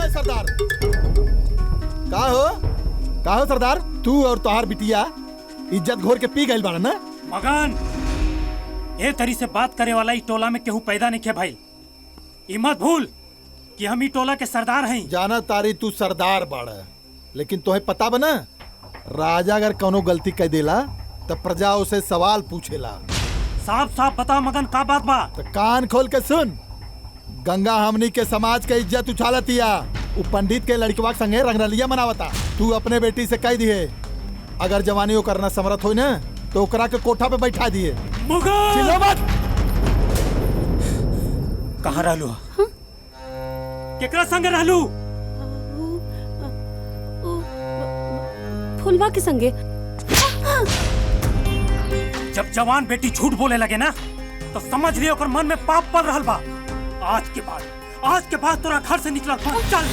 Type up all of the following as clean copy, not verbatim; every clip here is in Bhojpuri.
सरदार का हो सरदार, तू और तोहार बिटिया इज्जत घोर के पी गइल बाड़ा ना। मगन ए तरी से बात करे वाला ई टोला में केहू पैदा नहीं खे भाई। ई मत भूल कि हम ई टोला के सरदार हैं। जाना तारी तू सरदार बाड़ा, लेकिन तोहे पता बना राजा अगर कोनो गलती कर देला तो प्रजा उसे सवाल पूछेला। साफ साफ बता मगन का बात बा। तो कान खोल के सुन, गंगा हमनी के समाज के इज्जत उछालतिया। उ पंडित के लड़कवा संगे रंगरलिया मनावता। तू अपने बेटी से कह दिए अगर जवानी वो करना समर्थ हो ना तो ओकरा के कोठा पे बैठा दिए। चिल्लो मत। कहाँ रहलू? केकरा संगे रहलू? फुलवा के संगे। जब जवान बेटी झूठ बोले लगे ना तो समझ लियो ओकर मन में पाप पड़ रहल बा। आज के बाद तोरा घर से निकल चल।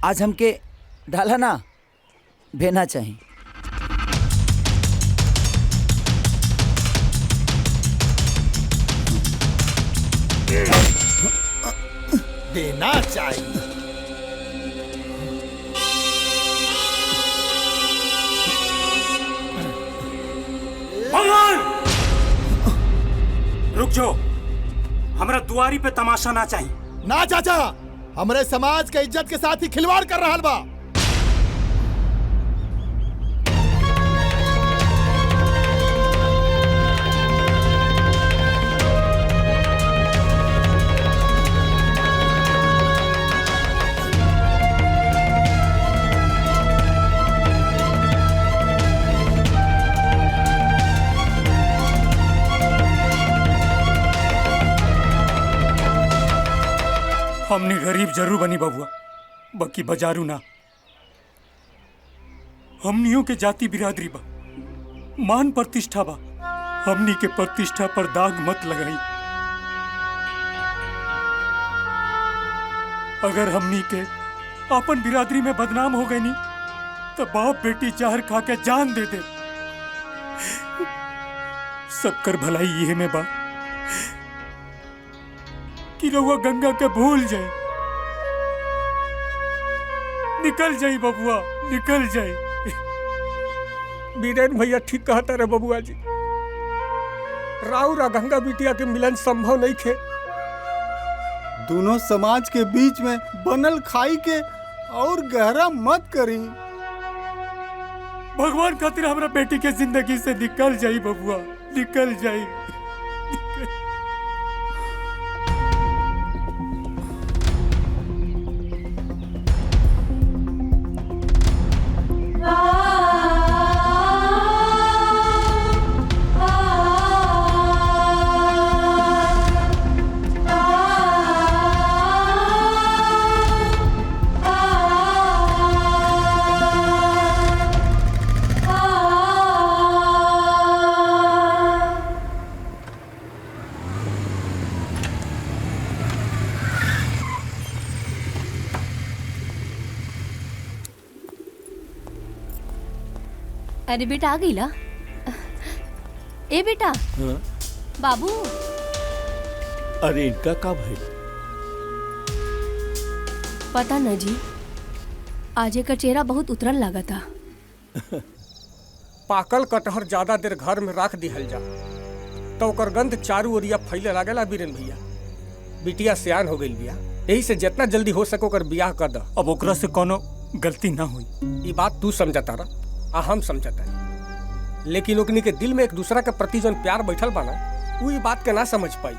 आज हमके ढाला ना भेना चाहिए। देना चाहिए। भगवान रुक जाओ, हमरा दुआरी पे तमाशा ना चाहिए। ना चाचा, हमरे समाज के इज्जत के साथ ही खिलवाड़ कर रहा बा। हमने गरीब जरूर बनी बबुआ, बाकी बजारू ना। हमनियों के जाति बिरादरी बा, मान प्रतिष्ठा बा। हमनी के प्रतिष्ठा पर दाग मत लगाई। अगर हमनी के अपन बिरादरी में बदनाम हो गई नी तो बाप बेटी जहर खा के जान दे दे। सबकर भलाई ये में बा कि रउआ गंगा के भूल जाए। निकल जाई बबुआ, निकल जाई। बीरेन भैया ठीक कहता रे बबुआ जी। राउर और गंगा बिटिया के मिलन संभव नहीं थे। दोनों समाज के बीच में बनल खाई के और गहरा मत करी। भगवान खातिर हमरा बेटी के जिंदगी से निकल जाई बबुआ, निकल जाई। अरे बेटा आ गई ला। ए बेटा। हाँ? बाबू। अरे इनका का भाई? पता न जी, आज का चेहरा बहुत उतरल लगा था। पाकल कटहर ज्यादा देर घर में रख दिहल जा तो ओकर गंध चारू ओरिया फैले लागेला। बीरेन भैया बिटिया सियान हो गई बिया, यही से जितना जल्दी हो सको ओकर बियाह कर द। अब ओकरा से कोनो गलती ना हुई। ये बात तू समझता रहा आ हम समझता है, लेकिन ओकनी के दिल में एक दूसरा के प्रति जौन प्यार बैठल बा ना, वो ये बात के ना समझ पाई।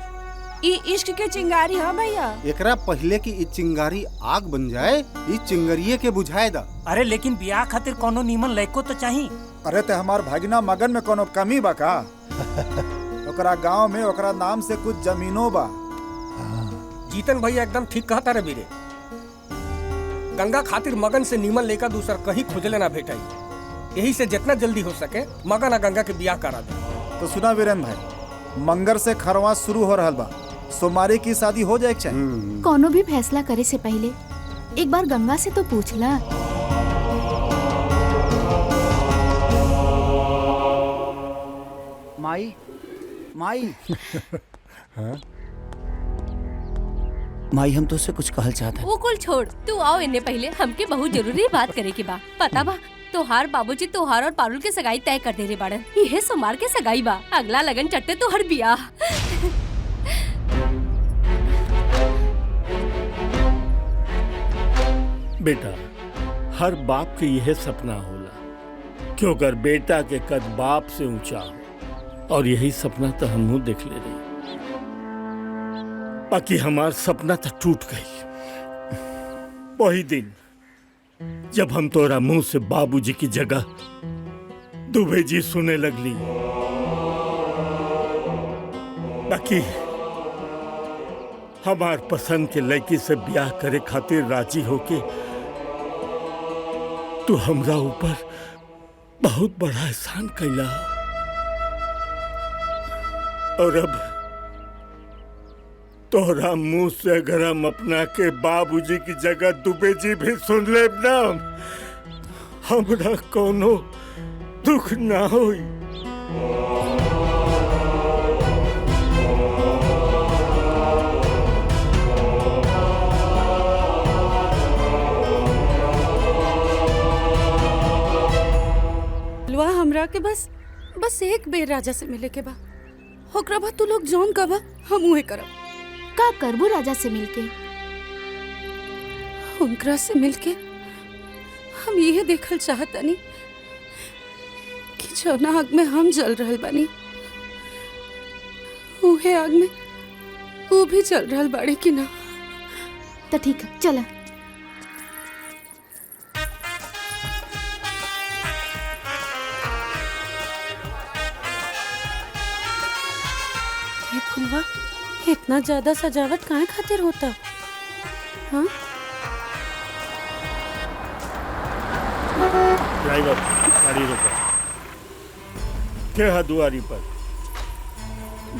ई इश्क के चिंगारी है भैया। एकरा पहले की ई चिंगारी आग बन जाए, ई चिंगरिये के बुझाए दा। अरे लेकिन बियाह खातिर कोनो नीमन लड़को तो चाहिए। अरे ते हमार भागिना मगन में कोनो कमी बा का? ओकरा गांव में ओकरा नाम से कुछ जमीनो बा। जीतन भैया एकदम ठीक कहता रे बीरे। गंगा खातिर मगन से नीमन लेकर दूसर कहीं खोजले ना भेटाई। यही से जितना जल्दी हो सके मगन और गंगा के ब्याह करा दे। तो सुना वीरेन भाई, मंगर से खरवा शुरू हो रहा बा, सोमवारी की शादी हो जाए चाहिए। कोनो भी फैसला करे से पहले एक बार गंगा से तो पूछ ला। माई माई माई हम तो से कुछ कहल चाहते हैं। वो कुल छोड़, तू आओ इन्ने पहले हमके बहुत जरूरी बात करे के बा। पता बा तोहार बाबूजी तोहार और पारुल के सगाई तय कर दे रे बाड़न। यह सोमवार के सगाई बा, अगला लगन चट्टे तोहर बियाह। बेटा, हर बाप के यह सपना होला कि अगर बेटा के कद बाप से ऊंचा हो, और यही सपना तो हम देख ले रहे। बाकी हमार सपना तो टूट गई वही दिन जब हम तोरा मुंह से बाबूजी की जगह दुबे जी सुने लगली। बाकी हमार पसंद के लड़की से ब्याह करे खातिर राजी होके तू हमरा ऊपर बहुत बड़ा एहसान कैला। और अब तोहरा मुंह से अगर हम अपना के बाबूजी की जगह दुबे जी भी सुन ले ना, हमरा कोनो दुख ना होई। हमरा के बस एक बेर राजा से मिले के बा। ओकरा बाद तू लोग जौन कबा हम उहे करब। का करबू राजा से मिलके? उनकरा से मिलके हम ये देखल चाहतनी कि जौना आग में हम जल रहल बानी उहे आग में वो भी जल रहल बाड़ी कि ना। तो ठीक है, चला। ये फुलवा इतना ज्यादा सजावट काहे खातिर होता? हाँ? ड्राइवर गाड़ी रोको। क्या है दुआरी पर?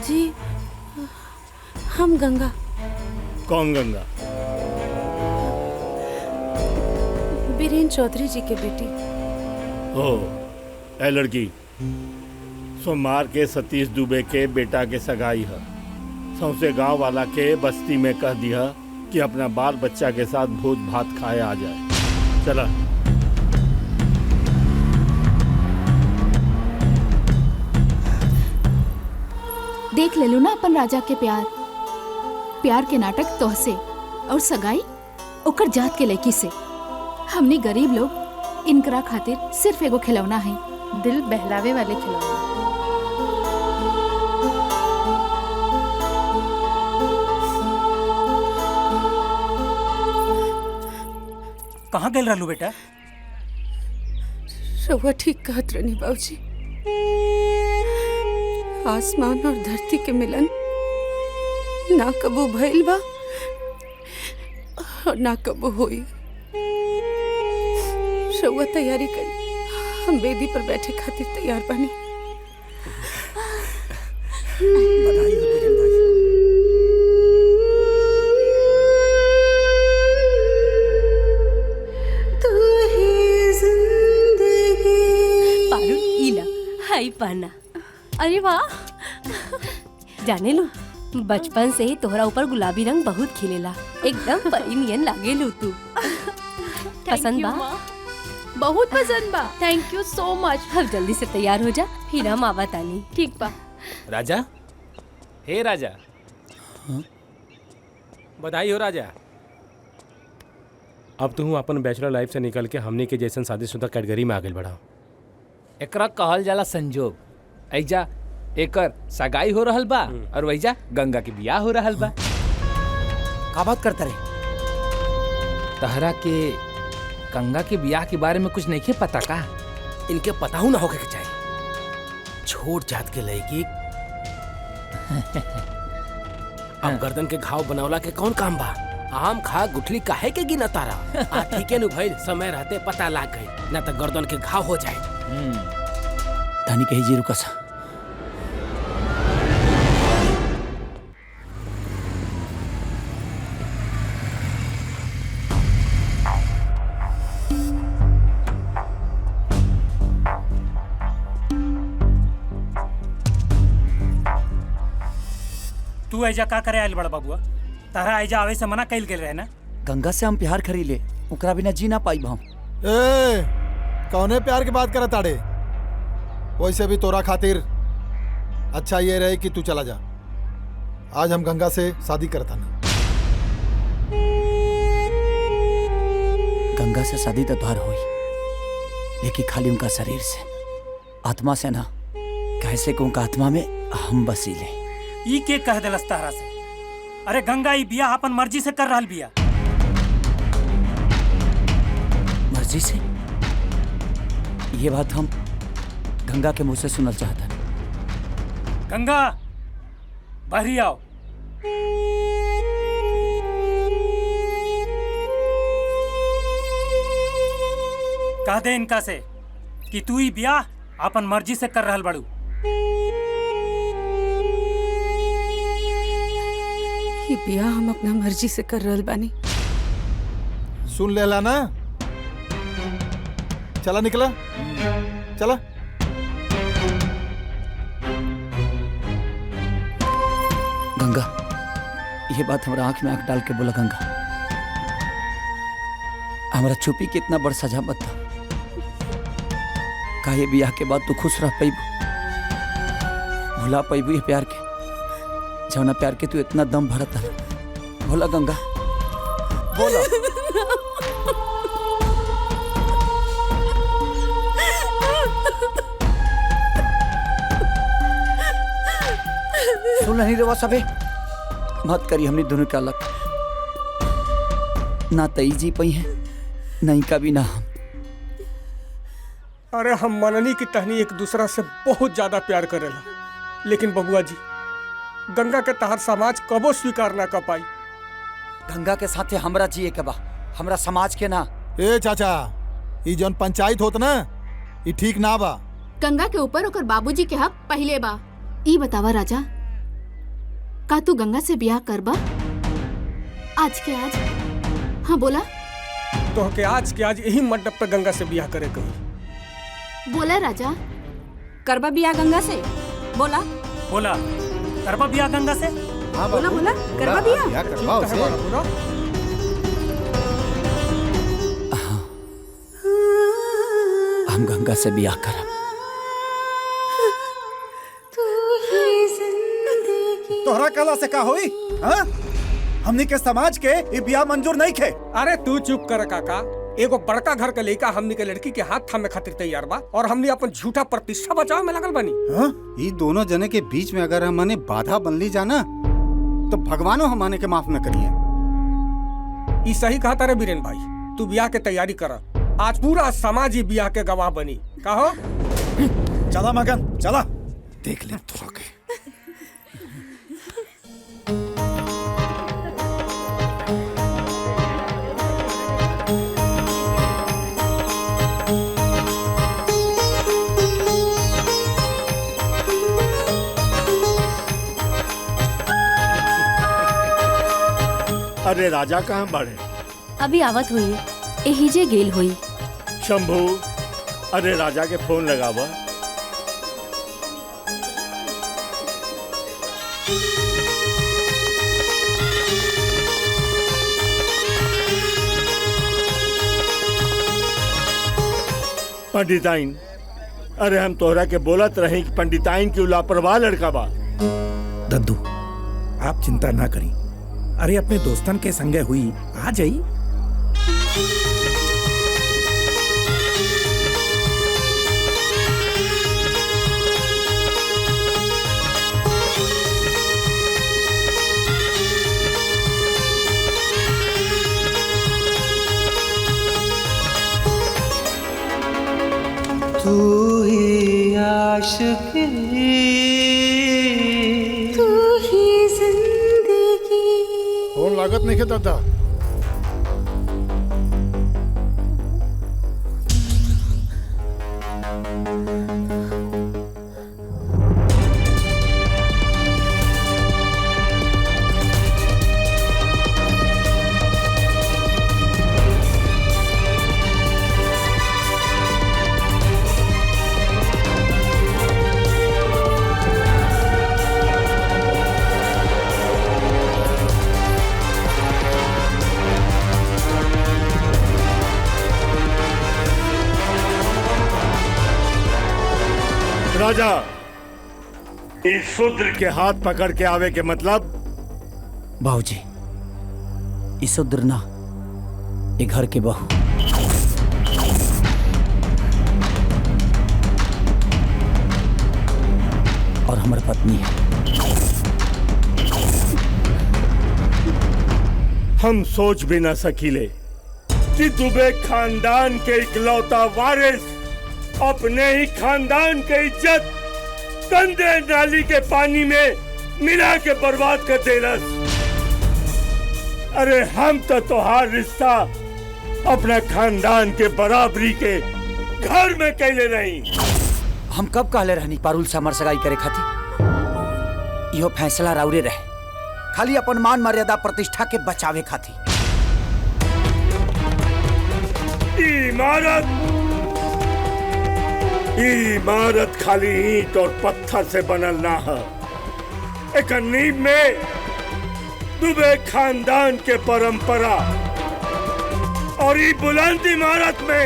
जी हम गंगा। कौन गंगा? बीरेन चौधरी जी के बेटी। ओ, ए लड़की, सोमवार के सतीश दुबे के बेटा के सगाई है। सौसे गांव वाला के बस्ती में कह दिया कि अपना बाल बच्चा के साथ भोज भात खाए आ जाए। चला। देख ले लो ना अपन राजा के प्यार के नाटक तोहसे, और सगाई ओकर जात के लड़की से। हमनी गरीब लोग इनकरा खातिर सिर्फ एगो खिलौना है, दिल बहलावे वाले खिलौना। कहाँ गए रहलू बेटा? रउआ ठीक कहत रहनी बाबूजी। आसमान और धरती के मिलन ना कबो भइल बा और ना कबो होई। रउआ तैयारी करी, हम वेदी पर बैठे खातिर तैयार बनी। बधाई हो बीरेन भाई। हाई पहना। अरे वाह, जाने लो बचपन से ही तोहरा ऊपर गुलाबी रंग बहुत खिलेला, एकदम परी नियन लागे लो तू। पसंद बा? बहुत पसंद बा। Thank you so much. अब जल्दी से तैयार हो जा, फिर हम आवत आनी। ठीक बा। राजा, हे राजा। हाँ? बधाई हो राजा। अब तू अपन बैचलर लाइफ से निकल के हमने के जैसन शादीशुदा कैटेगरी में आगे बढ़ा। एकरा कहल जाला संजोग। ऐजा एकर सगाई हो रहल बा और वैजा गंगा के बियाह हो रहल बा। का बात करता रे? तहरा के गंगा के बियाह के बारे में कुछ नहीं के पता का? इनके पता हूं ना होके के चाहिए। छोट जात के लड़की अब गर्दन के घाव बनवला के कौन काम बा? आम खा गुठली काहे के गिना तारा? आ ठीक है नु भाई, समय रहते पता लाग गई, ना तो गर्दन के घाव हो जाए। तानी कही जी रुका सा। तू ऐजा का करे आयल बड़ा बाबुआ? तारा ऐजा आवे से मना कैल गेल रहे ना? गंगा से हम प्यार करी ले, ओकरा बिना जी ना पाई हम। ए, कौने प्यार की बात करत ताड़े? वैसे भी तोरा खातिर अच्छा ये रहे कि तू चला जा। आज हम गंगा से शादी करता नहीं। गंगा से शादी तो द्वार हुई, लेकिन खाली उनका शरीर से, आत्मा से ना। कैसे कि उनका आत्मा में हम बसीले। ई के कह दिलस तारा से? अरे गंगा ई बिया अपन मर्जी से कर रहल बिया। मर्जी से? ये बात हम गंगा के मुंह से सुनल चाहता। गंगा बहरी आओ। कह दे इनका से कि तू ही बिया अपन मर्जी से कर रहल बड़ू। ये बिया हम अपना मर्जी से कर रहल बानी। सुन लेला ना? चला निकला, चला। गंगा, ये बात हमारा आंख में आंख डाल के बोला। गंगा, हमारा चुपी के इतना बड़ सजा मत था। का ये बियाह के बाद तू खुश रह पैबू, भुला पैबू ये प्यार के जौना प्यार के तू इतना दम भरत है? बोला गंगा, बोला। सुन नहीं रेवा सबे, मत करी हमने दोनों के अलग। ना तई जी पई है, नहीं का भी ना हम। अरे हम मननी की टहनी एक दूसरा से बहुत ज्यादा प्यार करेला, लेकिन बबुआ जी गंगा के तहर समाज कबो स्वीकार ना कर पाई। गंगा के साथे हमरा जिए के बा, हमरा समाज के ना। ए चाचा, ई जौन पंचायत होत ना, ई ठीक ना बा। गंगा के ऊपर ओकर बाबूजी के हक पहले बा। ई बतावा राजा, का तू गंगा से ब्याह करबा? आज के आज? हाँ बोला। तो के आज के आज यही मंडप पे गंगा से ब्याह करे कही। बोला राजा। करबा बिया गंगा से? बोला बोला करबा बिया गंगा से? हाँ बोला बोला करबा बिया करवा उसे। हम गंगा से ब्याह करब। तोहरा कला से का होई? हाँ? हमनी के समाज के ये बियाह मंजूर नहीं खे। अरे तू चुप कर काका। एगो बड़का घर के लड़का हमनी के लड़की के हाथ थामे खातिर तैयार बा और हमनी अपन झूठा प्रतिष्ठा बचाव में लगल बनी। हाँ? ये दोनों जने के बीच में अगर हमने बाधा बनली जाना तो भगवानो हमने के माफ न करिए। ई सही कहा तारे बीरेन भाई, तू ब्याह के तैयारी कर। आज पूरा समाज ही ब्याह के गवाह बनी। कहो चला मगन चला। देख ले थोड़ा के। अरे राजा कहाँ बढ़े? अभी आवत हुई, एहिजे गेल हुई। शंभू, अरे राजा के फोन लगावा। पंडिताइन, अरे हम तोहरा के बोलत रही कि पंडिताइन की लापरवाह लड़का बा। दद्दू, आप चिंता ना करी। अरे अपने दोस्तन के संगे हुई आ जाई। तू ही आशिकी, तू ही जिंदगी। लागत नहीं है दादा। राजा, इस शूद्र के हाथ पकड़ के आवे के मतलब? बाबूजी, इस शूद्र ना ये घर के बहू और हमारी पत्नी है। हम सोच भी ना सकीले कि दुबे खानदान के इकलौता वारिस अपने ही खानदान के इज्जत गंदे नाली के पानी में मिला के बर्बाद कर देलस। अरे हम तो तोहार रिश्ता अपना खानदान के बराबरी के घर में कैले नहीं। हम कब कहले रहनी पारुल से हमार सगाई करे खाती? यो फैसला राउरे रहे, खाली अपन मान मर्यादा प्रतिष्ठा के बचावे खाती। इमारत खाली ईंट और पत्थर से बनल ना है। एक नींव में दुबे खानदान के परंपरा और ये बुलंद इमारत में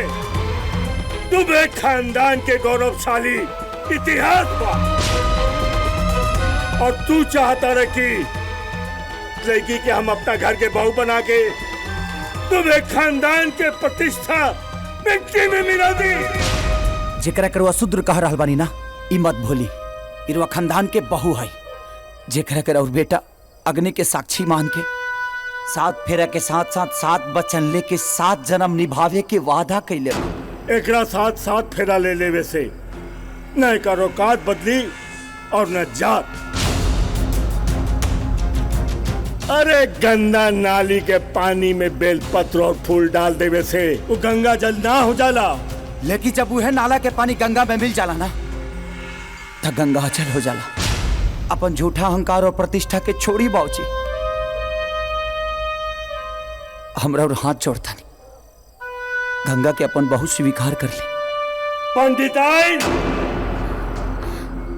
दुबे खानदान के गौरवशाली इतिहास बा। और तू चाहता रहे कि लड़की के हम अपना घर के बहू बना के दुबे खानदान के प्रतिष्ठा मिट्टी में मिला दी। जेकरा करवा शूद्र कह रहल बानी ना, ई मत भूली इरवा खानदान के बहू है। जेकरा कर और बेटा अग्नि के साक्षी मान के 7 फेरा के साथ साथ 7 बचन लेके 7 जन्म निभावे के वादा कैले। एकरा 7 फेरा ले लेवे से न एक औकात बदली और न जात। अरे गंदा नाली के पानी में बेलपत्र और फूल डाल देवे से वो गंगा जल ना हो जाला। लेकिन जब वह नाला के पानी गंगा में मिल जाला ना, तब गंगा अचल हो जाला। अपन झूठा अहंकार और प्रतिष्ठा के छोड़ी बाबूजी, हमरा और हाथ जोड़ता नहीं, गंगा के अपन बहुत स्वीकार कर ले। पंडिताइन,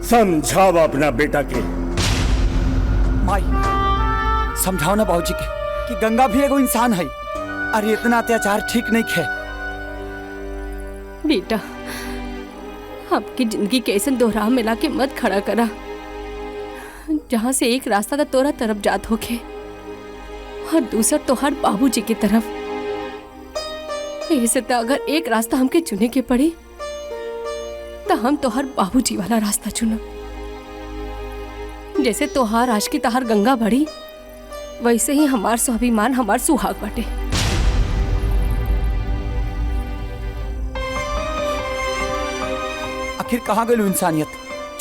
समझाओ अपना बेटा के। माई, समझाओ ना बाबूजी के कि गंगा भी एगो इंसान है। अरे इतना अत्याचार ठीक नहीं है। बेटा, आपकी जिंदगी के ऐसे दोहराव मिला के मत खड़ा करा जहाँ से एक रास्ता तो तोरा तरफ जात होके और दूसरा तोहार बाबूजी की तरफ। ऐसे तो अगर एक रास्ता हमके चुने के पड़ी तो हम तोहार बाबूजी वाला रास्ता चुनो। जैसे तोहार आज की तहार गंगा बढ़ी, वैसे ही हमार स्वाभिमान हमार सुहाग बटे। आखिर कहाँ गई इंसानियत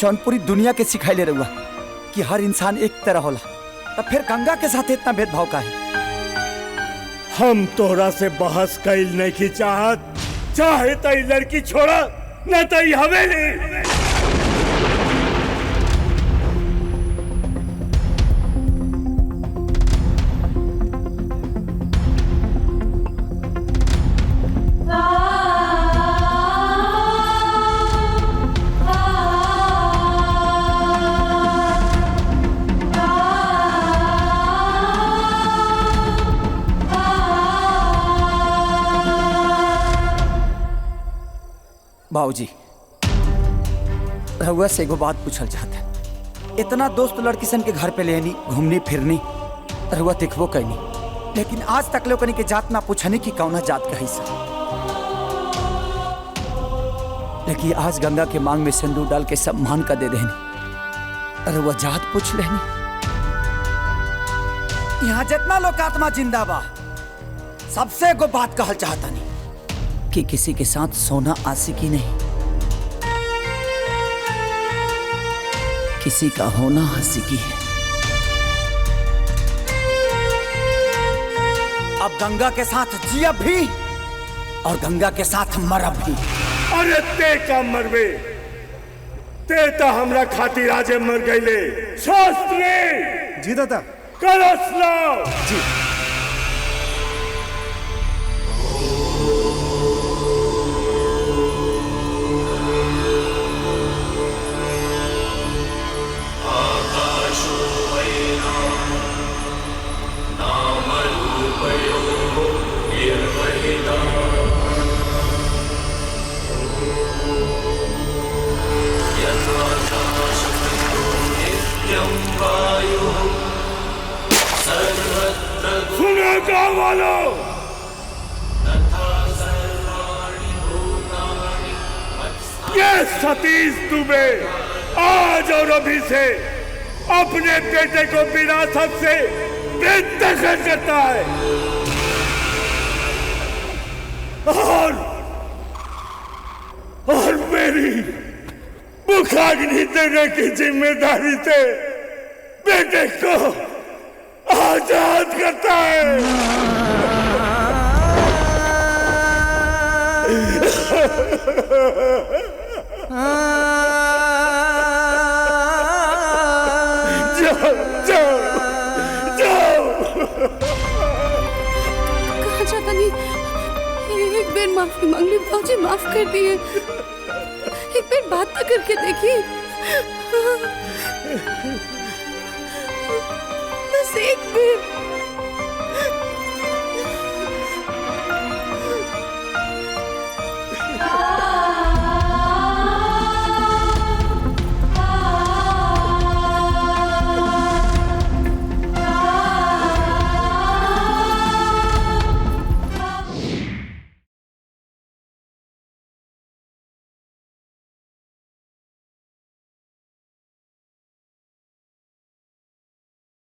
जौन पूरी दुनिया के सिखाइले रहुआ कि हर इंसान एक तरह होला, तब फिर गंगा के साथ इतना भेदभाव का है? हम तोहरा से बहस कैल नहीं की चाहत। चाहे तो लड़की छोड़ा न तो हवेली। बाबूजी, रहुआ से एगो बात पूछल चाहते हैं। इतना दोस्त लड़की सन के घर पे लेनी घूमनी फिरनी रहुआ देखबो कैनी, लेकिन आज तक लोगन के जात ना पूछनी कि कौना जात का हिस्सा। लेकिन आज गंगा के मांग में सिंदूर डाल के सम्मान का दे देनी, रहुआ जात पूछ लेनी। यहाँ जितना लोग आत्मा जिंदा बा, सबसे एगो बात कहल चाहता नहीं कि किसी के साथ सोना आशिकी नहीं, किसी का होना आशिकी है। अब गंगा के साथ जियब भी और गंगा के साथ मरब भी। अरे ते का मरबे, ते तो हमरा खातिर आजे मर गईले। शास्त्री जी दादा। कलश लाओ। जी। सुनो गाँव वालों, ये सतीश दुबे आज और अभी से अपने बेटे को विरासत से बेदखल करता है और मेरी मुखाग्नि देने की जिम्मेदारी से बेटे को आजाद करता है। जाओ जाओ जाओ। कहाँ जाता नहीं? एक बार माफी मांग ली बाबूजी, माफ कर दिए। एक बार बात तो करके देखिए, बस एक बार।